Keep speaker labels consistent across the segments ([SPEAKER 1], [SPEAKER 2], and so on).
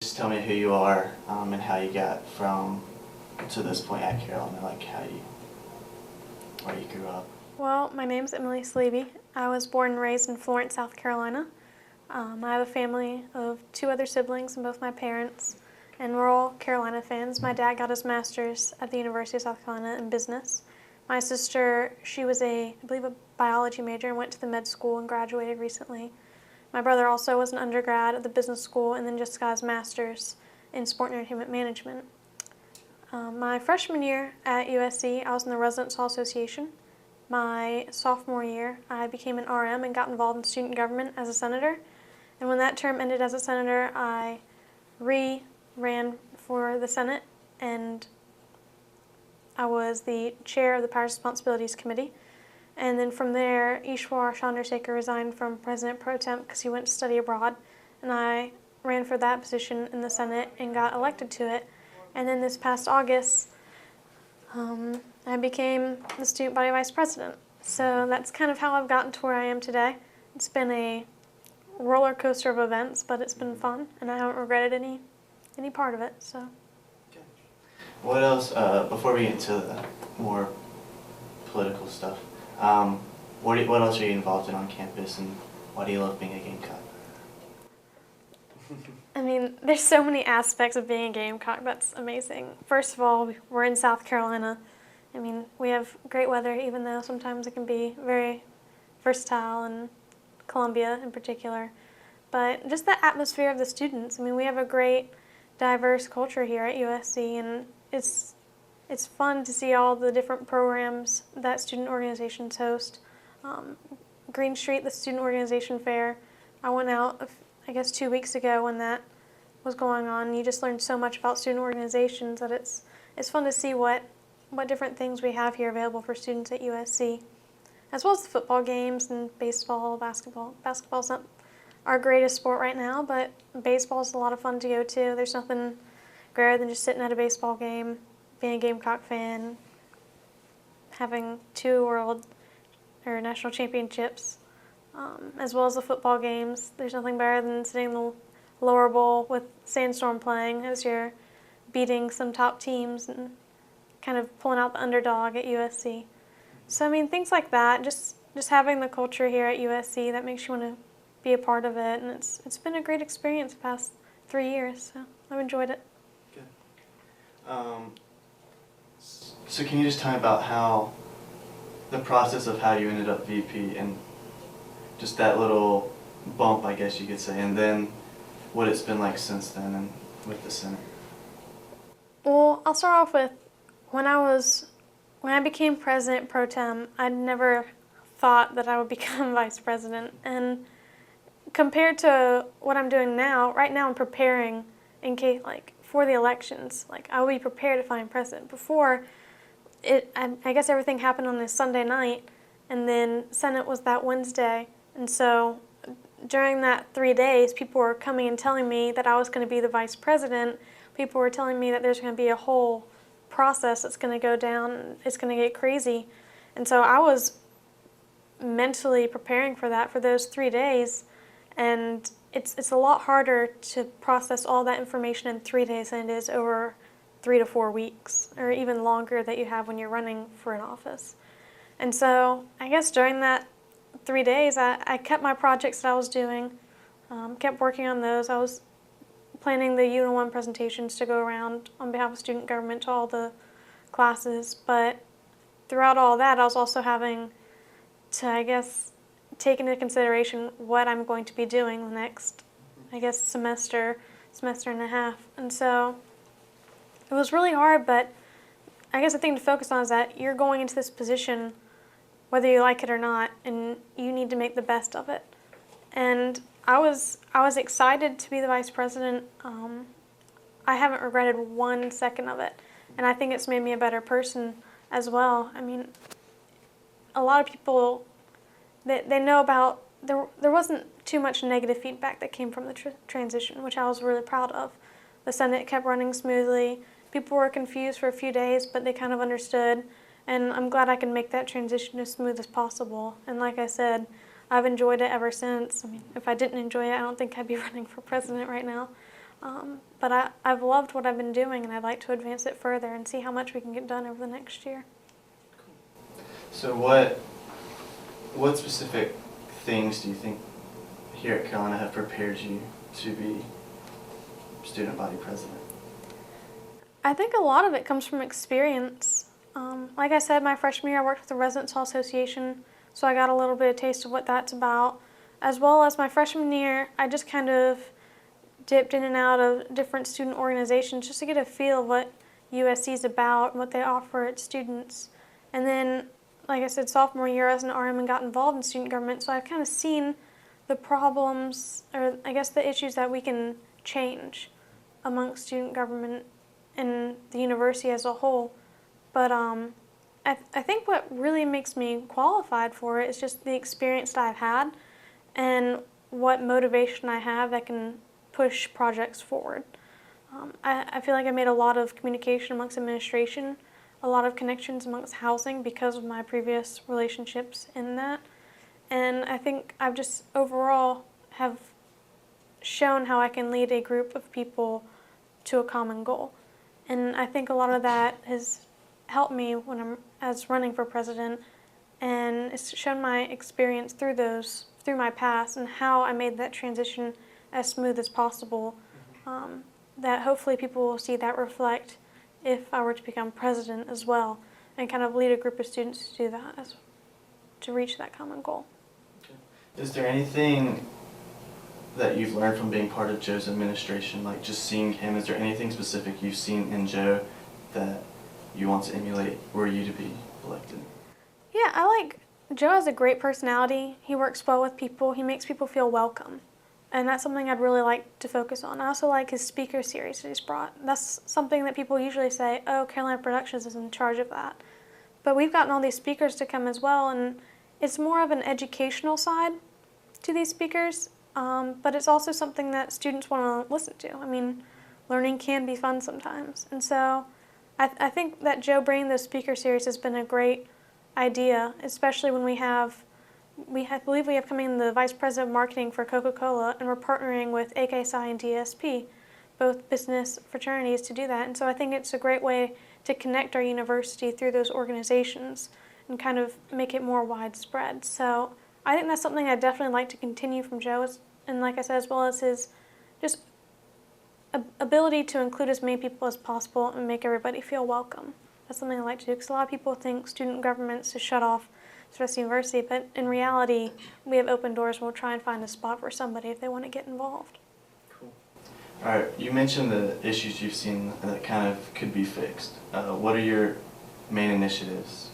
[SPEAKER 1] Just tell me who you are and how you got from to this point at Carolina, like where you grew up.
[SPEAKER 2] Well, my name's Emily Saleeby. I was born and raised in Florence, South Carolina. I have a family of 2 other siblings and both my parents, and we're all Carolina fans. My dad got his master's at the University of South Carolina in business. My sister, she was I believe, a biology major and went to the med school and graduated recently. My brother also was an undergrad at the business school and then just got his master's in sport and entertainment management. My freshman year at USC, I was in the Residence Hall Association. My sophomore year, I became an RM and got involved in student government as a senator. And when that term ended as a senator, I ran for the Senate, and I was the chair of the Powers and Responsibilities Committee. And then from there, Ishwar Chandrasekhar resigned from President Pro Tem because he went to study abroad. And I ran for that position in the Senate and got elected to it. And then this past August, I became the student body vice president. So that's kind of how I've gotten to where I am today. It's been a roller coaster of events, but it's been fun, and I haven't regretted any part of it. So.
[SPEAKER 1] Okay. What else, before we get into the more political stuff, what else are you involved in on campus, and why do you love being a Gamecock?
[SPEAKER 2] I mean, there's so many aspects of being a Gamecock. That's amazing. First of all, we're in South Carolina. I mean, we have great weather, even though sometimes it can be very versatile, and Columbia in particular. But just the atmosphere of the students. I mean, we have a great, diverse culture here at USC, and it's fun to see all the different programs that student organizations host. Green Street, the student organization fair, I went out, I guess, 2 weeks ago when that was going on. You just learned so much about student organizations that it's fun to see what different things we have here available for students at USC, as well as the football games and baseball, basketball. Basketball's not our greatest sport right now, but baseball's a lot of fun to go to. There's nothing greater than just sitting at a baseball game, being a Gamecock fan, having 2 world or national championships, as well as the football games. There's nothing better than sitting in the lower bowl with Sandstorm playing as you're beating some top teams and kind of pulling out the underdog at USC. So I mean, things like that, just having the culture here at USC, that makes you want to be a part of it, and it's been a great experience the past 3 years, so I've enjoyed it.
[SPEAKER 1] Good. So can you just tell me about how the process of how you ended up VP and just that little bump, I guess you could say, and then what it's been like since then and with the Senate?
[SPEAKER 2] Well, I'll start off with when I became president pro tem, I never thought that I would become vice president. And compared to what I'm doing now, right now I'm preparing in case, like, for the elections. Like, I will be prepared if I'm president. Before, I guess everything happened on a Sunday night, and then Senate was that Wednesday. And so during that 3 days, people were coming and telling me that I was going to be the vice president. People were telling me that there's going to be a whole process that's going to go down. It's going to get crazy. And so I was mentally preparing for that for those 3 days. And it's a lot harder to process all that information in 3 days than it is over 3 to 4 weeks, or even longer that you have when you're running for an office. And so I guess during that 3 days, I kept my projects that I was doing, kept working on those. I was planning the Unit 1 presentations to go around on behalf of student government to all the classes. But throughout all that, I was also having to, I guess, take into consideration what I'm going to be doing the next, I guess, semester and a half. And so it was really hard, but I guess the thing to focus on is that you're going into this position whether you like it or not, and you need to make the best of it. And I was excited to be the vice president. I haven't regretted 1 second of it, and I think it's made me a better person as well. I mean, a lot of people, they know about, there wasn't too much negative feedback that came from the transition, which I was really proud of. The Senate kept running smoothly. People were confused for a few days, but they kind of understood, and I'm glad I can make that transition as smooth as possible. And like I said, I've enjoyed it ever since. I mean, if I didn't enjoy it, I don't think I'd be running for president right now. But I've loved what I've been doing, and I'd like to advance it further and see how much we can get done over the next year.
[SPEAKER 1] So what specific things do you think here at Carolina have prepared you to be student body president?
[SPEAKER 2] I think a lot of it comes from experience. Like I said, my freshman year I worked with the Residence Hall Association, so I got a little bit of taste of what that's about. As well as my freshman year, I just kind of dipped in and out of different student organizations just to get a feel of what USC is about and what they offer its students. And then, like I said, sophomore year I was an RM and got involved in student government, so I've kind of seen the problems, or I guess the issues that we can change amongst student government and the university as a whole. But I think what really makes me qualified for it is just the experience that I've had and what motivation I have that can push projects forward. I feel like I made a lot of communication amongst administration, a lot of connections amongst housing because of my previous relationships in that. And I think I've just overall have shown how I can lead a group of people to a common goal. And I think a lot of that has helped me when I'm as running for president, and it's shown my experience through my past and how I made that transition as smooth as possible, that hopefully people will see that reflect if I were to become president as well, and kind of lead a group of students to do that, to reach that common goal.
[SPEAKER 1] Okay. Is there anything that you've learned from being part of Joe's administration, like just seeing him? Is there anything specific you've seen in Joe that you want to emulate were you to be elected?
[SPEAKER 2] Yeah, Joe has a great personality. He works well with people. He makes people feel welcome. And that's something I'd really like to focus on. I also like his speaker series that he's brought. That's something that people usually say, oh, Carolina Productions is in charge of that. But we've gotten all these speakers to come as well, and it's more of an educational side to these speakers, but it's also something that students want to listen to. I mean, learning can be fun sometimes. And so I think that Joe bringing those speaker series has been a great idea, especially when I believe we have coming in the Vice President of Marketing for Coca-Cola, and we're partnering with AKSI and DSP, both business fraternities, to do that. And so I think it's a great way to connect our university through those organizations and kind of make it more widespread. So I think that's something I'd definitely like to continue from Joe, and like I said, as well as his just ability to include as many people as possible and make everybody feel welcome. That's something I like to do, because a lot of people think student government's is shut off to the rest of the university, but in reality, we have open doors and we'll try and find a spot for somebody if they want to get involved.
[SPEAKER 1] Cool. All right, you mentioned the issues you've seen that kind of could be fixed. What are your main initiatives?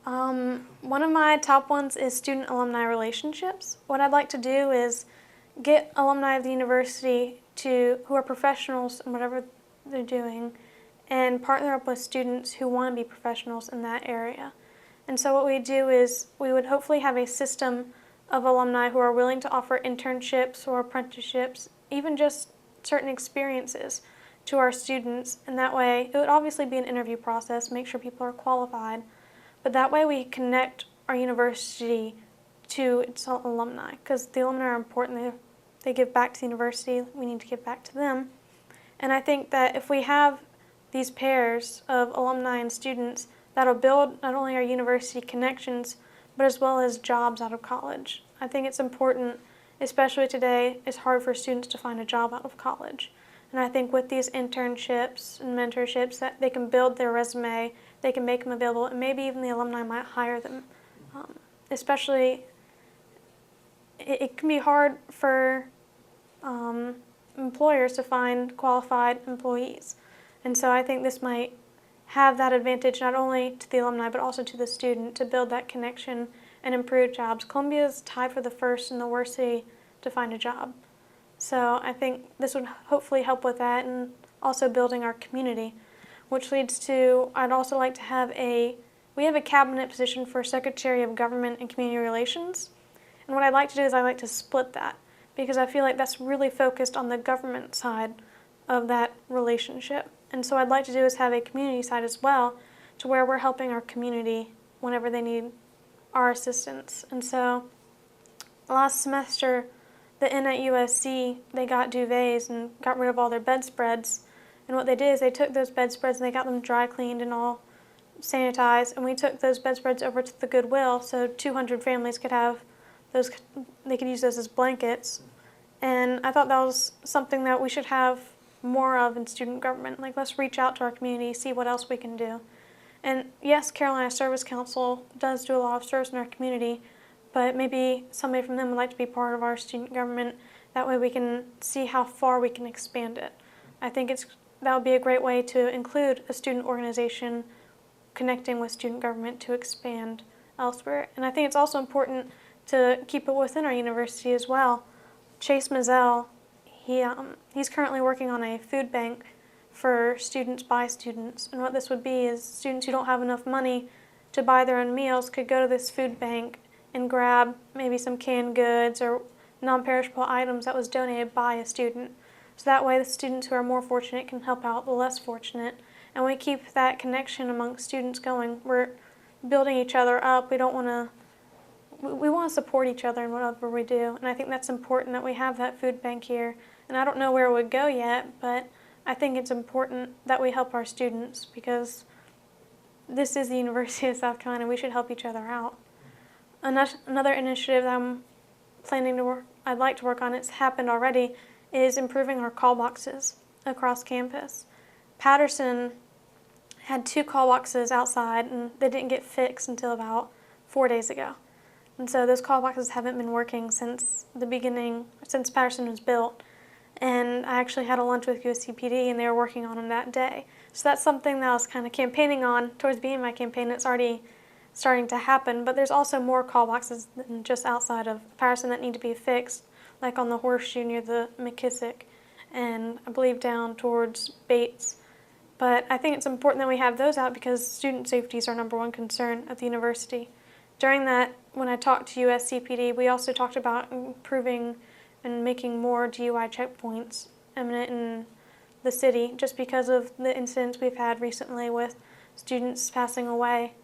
[SPEAKER 2] One of my top ones is student-alumni relationships. What I'd like to do is get alumni of the university who are professionals in whatever they're doing, and partner up with students who want to be professionals in that area. And so what we do is we would hopefully have a system of alumni who are willing to offer internships or apprenticeships, even just certain experiences to our students. And that way, it would obviously be an interview process, make sure people are qualified, but that way we connect our university to its alumni, because the alumni are important. They give back to the university. We need to give back to them. And I think that if we have these pairs of alumni and students, that'll build not only our university connections, but as well as jobs out of college. I think it's important, especially today, it's hard for students to find a job out of college. And I think with these internships and mentorships, that they can build their resume, they can make them available, and maybe even the alumni might hire them. Especially, it can be hard for employers to find qualified employees. And so I think this might have that advantage not only to the alumni but also to the student, to build that connection and improve jobs. Columbia is tied for the first and the worst city to find a job. So I think this would hopefully help with that, and also building our community, which leads to, I'd also like to have we have a cabinet position for Secretary of Government and Community Relations. And what I'd like to do is I'd like to split that, because I feel like that's really focused on the government side of that relationship. And so what I'd like to do is have a community side as well, to where we're helping our community whenever they need our assistance. And so last semester, the inn at USC, they got duvets and got rid of all their bedspreads. And what they did is they took those bedspreads and they got them dry cleaned and all sanitized. And we took those bedspreads over to the Goodwill so 200 families could have those, they could use those as blankets. And I thought that was something that we should have more of in student government. Like, let's reach out to our community, see what else we can do. And yes, Carolina Service Council does do a lot of service in our community, but maybe somebody from them would like to be part of our student government. That way we can see how far we can expand it. I think that would be a great way to include a student organization connecting with student government to expand elsewhere. And I think it's also important to keep it within our university as well. Chase Mazzell, he's currently working on a food bank for students by students. And what this would be is students who don't have enough money to buy their own meals could go to this food bank and grab maybe some canned goods or non-perishable items that was donated by a student. So that way the students who are more fortunate can help out the less fortunate. And we keep that connection among students going. We're building each other up. We want to support each other in whatever we do. And I think that's important that we have that food bank here. And I don't know where it would go yet, but I think it's important that we help our students because this is the University of South Carolina. We should help each other out. Another initiative that I'd like to work on, it's happened already, is improving our call boxes across campus. Patterson had 2 call boxes outside and they didn't get fixed until about 4 days ago. And so those call boxes haven't been working since the beginning, since Patterson was built. And I actually had a lunch with USCPD and they were working on them that day. So that's something that I was kind of campaigning on towards the beginning of my campaign. It's already starting to happen, but there's also more call boxes than just outside of Patterson that need to be fixed, like on the horseshoe near the McKissick and I believe down towards Bates. But I think it's important that we have those out because student safety is our #1 concern at the university. During that, when I talked to USCPD, we also talked about improving and making more DUI checkpoints eminent in the city just because of the incidents we've had recently with students passing away.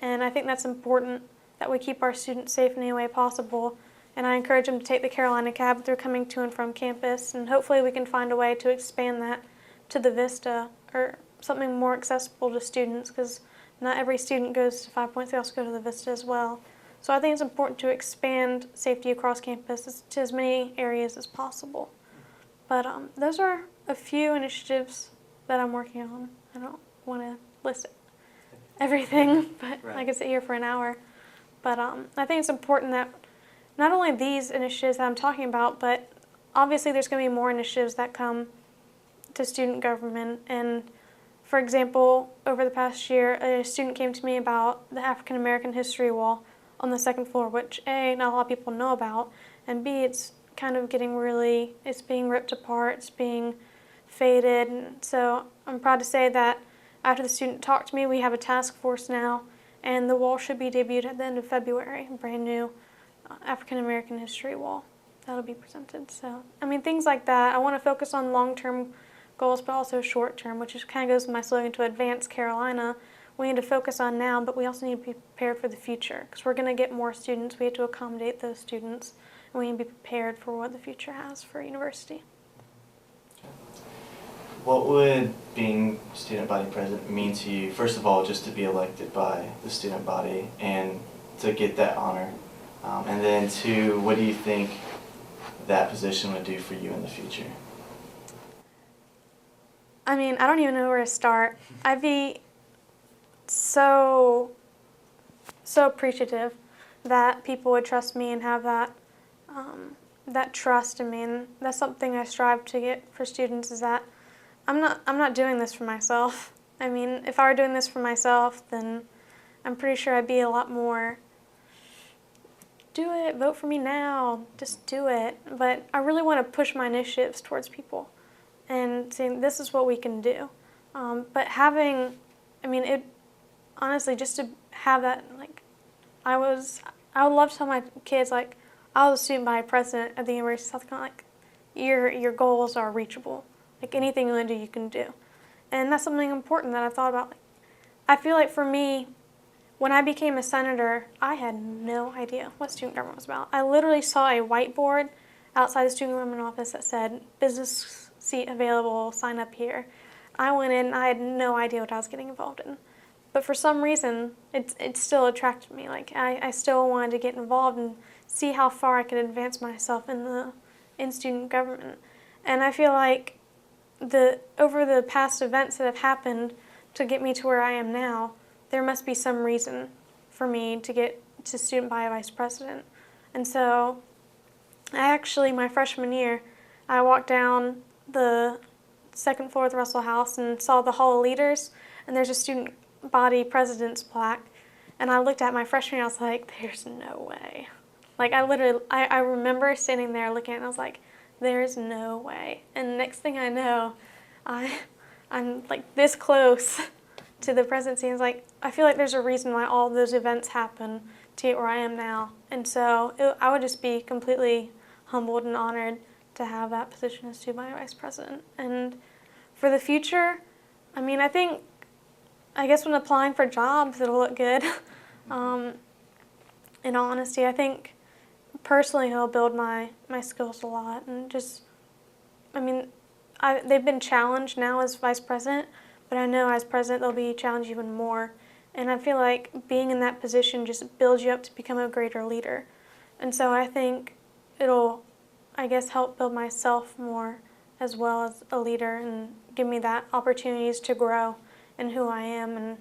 [SPEAKER 2] And I think that's important that we keep our students safe in any way possible. And I encourage them to take the Carolina cab if they're coming to and from campus. And hopefully we can find a way to expand that to the Vista or something more accessible to students because not every student goes to 5 Points. They also go to the Vista as well. So I think it's important to expand safety across campus to as many areas as possible. But those are a few initiatives that I'm working on. I don't want to list everything, but
[SPEAKER 1] Right.
[SPEAKER 2] I could sit here for an hour. But I think it's important that not only these initiatives that I'm talking about, but obviously there's going to be more initiatives that come to student government. And for example, over the past year, a student came to me about the African American History Wall on the 2nd floor, which A, not a lot of people know about, and B, it's kind of it's being ripped apart, it's being faded. And so I'm proud to say that after the student talked to me, we have a task force now, and the wall should be debuted at the end of February, a brand new African American History Wall that'll be presented. So, I mean, things like that. I want to focus on long-term goals, but also short-term, which is kind of goes with my slogan to advance Carolina. We need to focus on now, but we also need to be prepared for the future because we're going to get more students. We have to accommodate those students, and we need to be prepared for what the future has for university.
[SPEAKER 1] What would being student body president mean to you, first of all, just to be elected by the student body and to get that honor? And then 2, what do you think that position would do for you in the future?
[SPEAKER 2] I mean, I don't even know where to start. I'd be so appreciative that people would trust me and have that trust in me. And that's something I strive to get for students is that I'm not doing this for myself. I mean, if I were doing this for myself, then I'm pretty sure I'd be a lot more, do it, vote for me now, just do it. But I really want to push my initiatives towards people and saying this is what we can do. But honestly, just to have that, like, I would love to tell my kids, like, I was a student body president at the University of South Carolina, like, your goals are reachable. Like, anything you want to do, you can do. And that's something important that I've thought about. Like, I feel like for me, when I became a senator, I had no idea what student government was about. I literally saw a whiteboard outside the student government office that said, business seat available, sign up here. I went in, I had no idea what I was getting involved in. But for some reason, it still attracted me. Like, I still wanted to get involved and see how far I could advance myself in student government. And I feel like over the past events that have happened to get me to where I am now, there must be some reason for me to get to student body vice president. And so my freshman year, I walked down the second floor of the Russell House and saw the Hall of Leaders, and there's a student body president's plaque. And I looked at my freshman year, I was like, there's no way. Like, I remember standing there looking at it, and I was like, there's no way. And next thing I know, I'm like this close to the presidency. It's like, I feel like there's a reason why all those events happen to get where I am now. And so I would just be completely humbled and honored to have that position as student body vice president. And for the future, I mean, I guess when applying for jobs, it'll look good. In all honesty, I think personally it'll build my skills a lot. And just, I mean, they've been challenged now as vice president, but I know as president they'll be challenged even more. And I feel like being in that position just builds you up to become a greater leader. And so I think it'll, I guess, help build myself more as well as a leader and give me that opportunities to grow in who I am and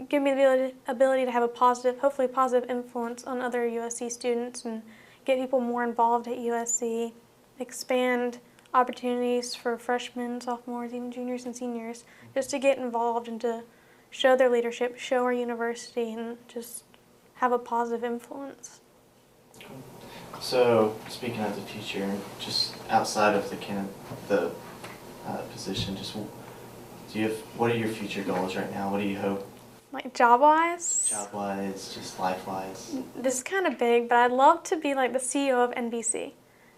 [SPEAKER 2] give me the ability to have a positive, hopefully positive influence on other USC students and get people more involved at USC, expand opportunities for freshmen, sophomores, even juniors and seniors, just to get involved and to show their leadership, show our university, and just have a positive influence.
[SPEAKER 1] So, speaking of the future, just outside of the position, just what are your future goals right now? What do you hope?
[SPEAKER 2] Like job-wise?
[SPEAKER 1] Job-wise, just life-wise.
[SPEAKER 2] This is kind of big, but I'd love to be like the CEO of NBC.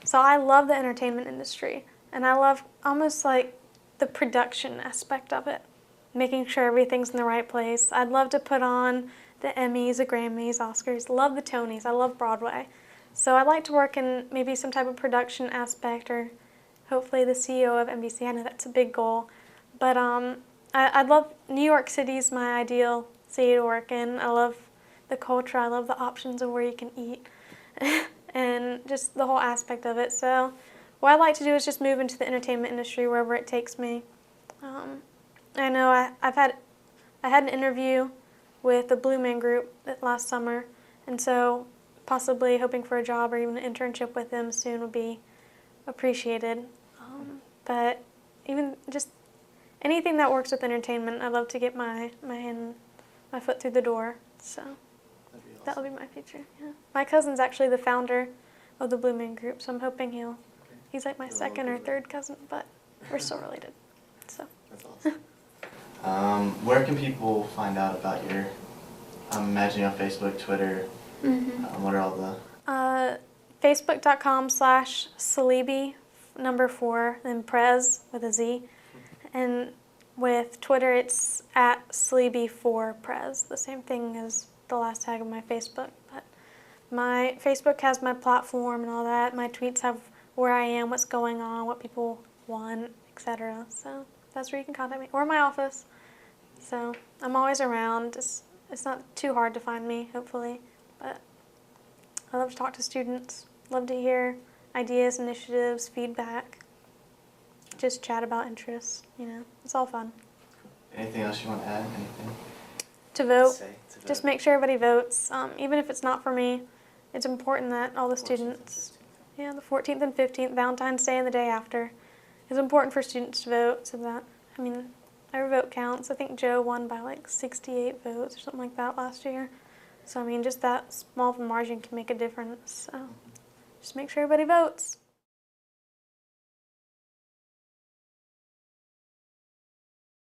[SPEAKER 2] So I love the entertainment industry, and I love almost like the production aspect of it, making sure everything's in the right place. I'd love to put on the Emmys, the Grammys, Oscars, love the Tonys, I love Broadway. So I'd like to work in maybe some type of production aspect or hopefully the CEO of NBC. I know that's a big goal. But I'd love, New York City's my ideal city to work in. I love the culture, I love the options of where you can eat and just the whole aspect of it. So what I'd like to do is just move into the entertainment industry wherever it takes me. I know I had an interview with the Blue Man Group last summer, and so possibly hoping for a job or even an internship with them soon would be appreciated. But even just anything that works with entertainment, I'd love to get my foot through the door. So
[SPEAKER 1] That'd be awesome.
[SPEAKER 2] that would be my future. Yeah. My cousin's actually the founder of the Blue Man Group, so I'm hoping he's like my second or third cousin, but we're still related. So
[SPEAKER 1] That's awesome. Where can people find out about I'm imagining on Facebook, Twitter, what are all the...
[SPEAKER 2] Facebook.com/Saleeby, 4, then Prez with a Z. And with Twitter, it's at Saleeby4Prez, the same thing as the last tag of my Facebook. But my Facebook has my platform and all that. My tweets have where I am, what's going on, what people want, etc. So that's where you can contact me, or my office. So I'm always around. It's not too hard to find me, hopefully. But I love to talk to students, love to hear ideas, initiatives, feedback. Just chat about interests, it's all fun.
[SPEAKER 1] Anything else you want to add? Anything?
[SPEAKER 2] To vote,
[SPEAKER 1] To vote.
[SPEAKER 2] just make sure everybody votes. Even if it's not for me, it's important that all the
[SPEAKER 1] 14th and
[SPEAKER 2] students,
[SPEAKER 1] 15th.
[SPEAKER 2] the 14th and 15th, Valentine's Day and the day after, it's important for students to vote so that, every vote counts. I think Joe won by like 68 votes or something like that last year. So, just that small of a margin can make a difference. So, just make sure everybody votes.